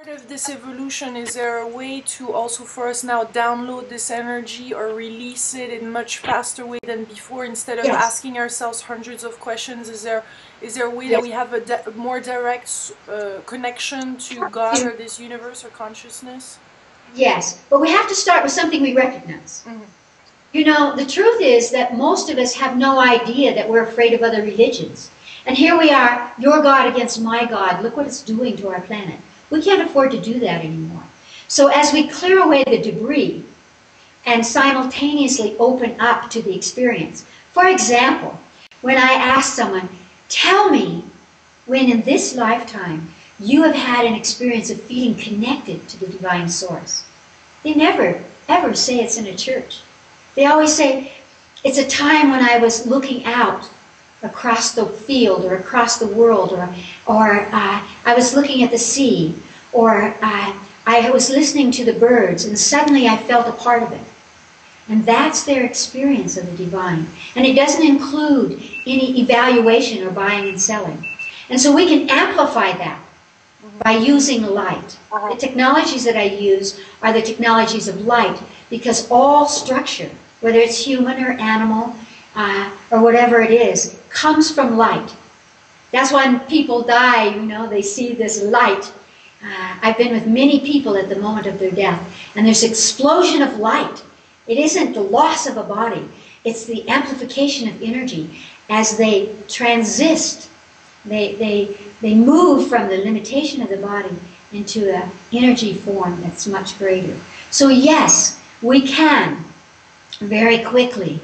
Part of this evolution, is there a way to also for us now download this energy or release it in much faster way than before, instead of asking ourselves hundreds of questions? Is there a way that we have a more direct connection to God or this universe or consciousness? Yes, but we have to start with something we recognize. You know, the truth is that most of us have no idea that we're afraid of other religions. And here we are, your God against my God. Look what it's doing to our planet. We can't afford to do that anymore. So as we clear away the debris and simultaneously open up to the experience. For example, when I ask someone, tell me when in this lifetime you have had an experience of feeling connected to the divine source. They never, ever say it's in a church. They always say, it's a time when I was looking out across the field or across the world, or I was looking at the sea, or I was listening to the birds, and suddenly I felt a part of it. And that's their experience of the divine. And it doesn't include any evaluation or buying and selling. And so we can amplify that by using light. The technologies that I use are the technologies of light, because all structure, whether it's human or animal, or whatever it is, comes from light. That's why when people die, you know, they see this light. I've been with many people at the moment of their death, and there's an explosion of light. It isn't the loss of a body, it's the amplification of energy as they transist. They move from the limitation of the body into an energy form that's much greater. So yes, we can very quickly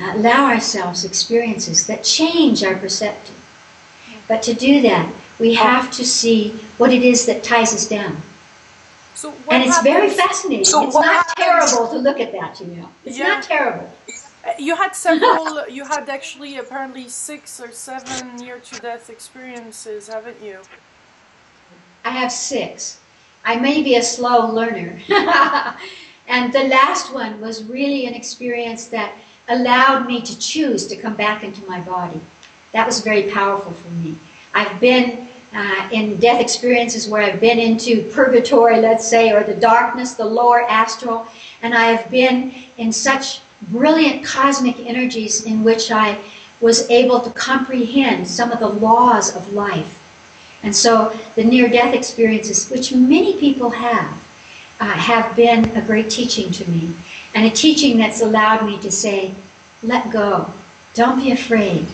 allow ourselves experiences that change our perception. But to do that, we have to see what it is that ties us down. So and it's very fascinating. So it's not terrible to look at that, you know. It's not terrible. You had several, you had actually apparently 6 or 7 near-to-death experiences, haven't you? I have 6. I may be a slow learner. And the last one was really an experience that allowed me to choose to come back into my body. That was very powerful for me. I've been in death experiences where I've been into purgatory, let's say, or the darkness, the lower astral, and I've been in such brilliant cosmic energies in which I was able to comprehend some of the laws of life. And so the near-death experiences, which many people have been a great teaching to me, and a teaching that's allowed me to say, let go, don't be afraid.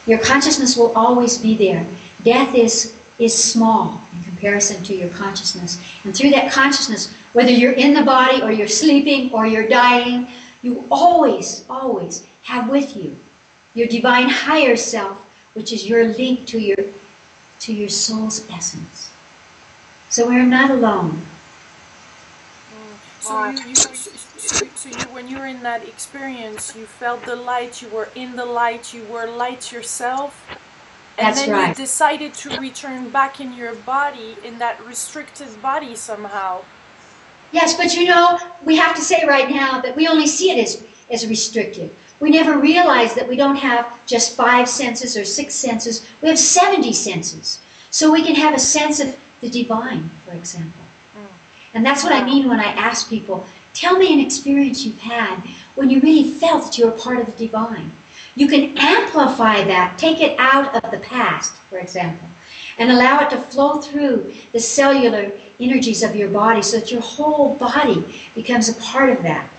Your consciousness will always be there. Death is small in comparison to your consciousness. And through that consciousness, whether you're in the body or you're sleeping or you're dying, you always, always have with you your divine higher self, which is your link to your soul's essence. So we're not alone. So when you were in that experience, you felt the light, you were in the light, you were light yourself, and That's then right. You decided to return back in your body, in that restricted body somehow. Yes, but you know, we have to say right now that we only see it as restricted. We never realize that we don't have just 5 senses or 6 senses. We have 70 senses. So we can have a sense of the divine, for example. And that's what I mean when I ask people, tell me an experience you've had when you really felt that you were part of the divine. You can amplify that, take it out of the past, for example, and allow it to flow through the cellular energies of your body so that your whole body becomes a part of that.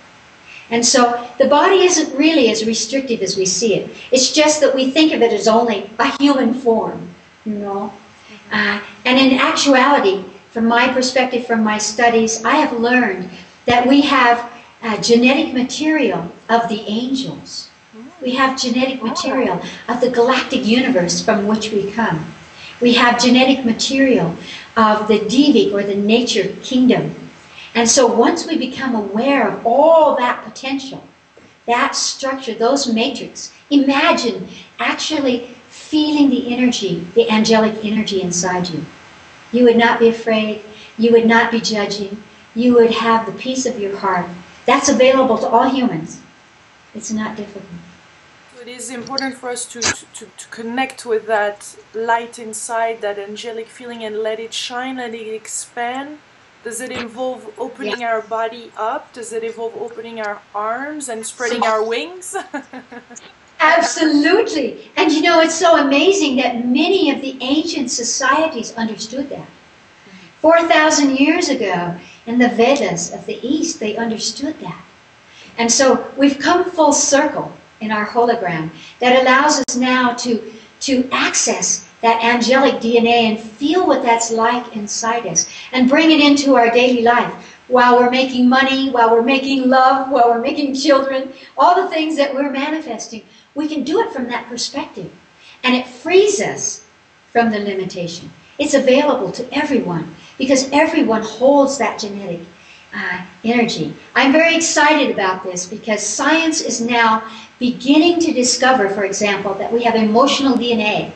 And so the body isn't really as restrictive as we see it. It's just that we think of it as only a human form, you know. And in actuality, from my perspective, from my studies, I have learned that we have genetic material of the angels. We have genetic material of the galactic universe from which we come. We have genetic material of the Divic, or the nature kingdom. And so once we become aware of all that potential, that structure, those matrix, imagine actually feeling the energy, the angelic energy inside you. You would not be afraid. You would not be judging. You would have the peace of your heart. That's available to all humans. It's not difficult. it is important for us to connect with that light inside, that angelic feeling, and let it shine, let it expand. Does it involve opening our body up? Does it involve opening our arms and spreading our wings? Absolutely. And you know, it's so amazing that many of the ancient societies understood that. 4,000 years ago, in the Vedas of the East, they understood that. And so we've come full circle in our hologram that allows us now to access that angelic DNA and feel what that's like inside us and bring it into our daily life while we're making money, while we're making love, while we're making children, all the things that we're manifesting. We can do it from that perspective. And it frees us from the limitation. It's available to everyone because everyone holds that genetic energy. I'm very excited about this because science is now beginning to discover, for example, that we have emotional DNA.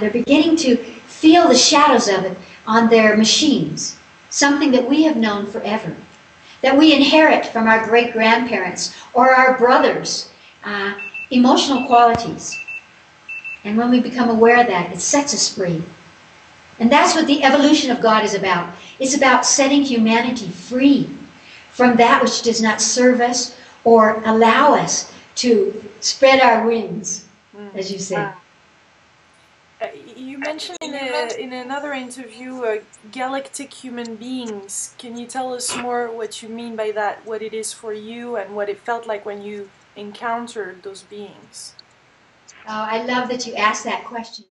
They're beginning to feel the shadows of it on their machines, something that we have known forever, that we inherit from our great-grandparents or our brothers, emotional qualities. And when we become aware of that, it sets us free. And that's what the evolution of God is about. It's about setting humanity free from that which does not serve us or allow us to spread our wings, as you say. You mentioned in another interview galactic human beings. Can you tell us more what you mean by that, what it is for you and what it felt like when you encountered those beings? Oh, I love that you asked that question.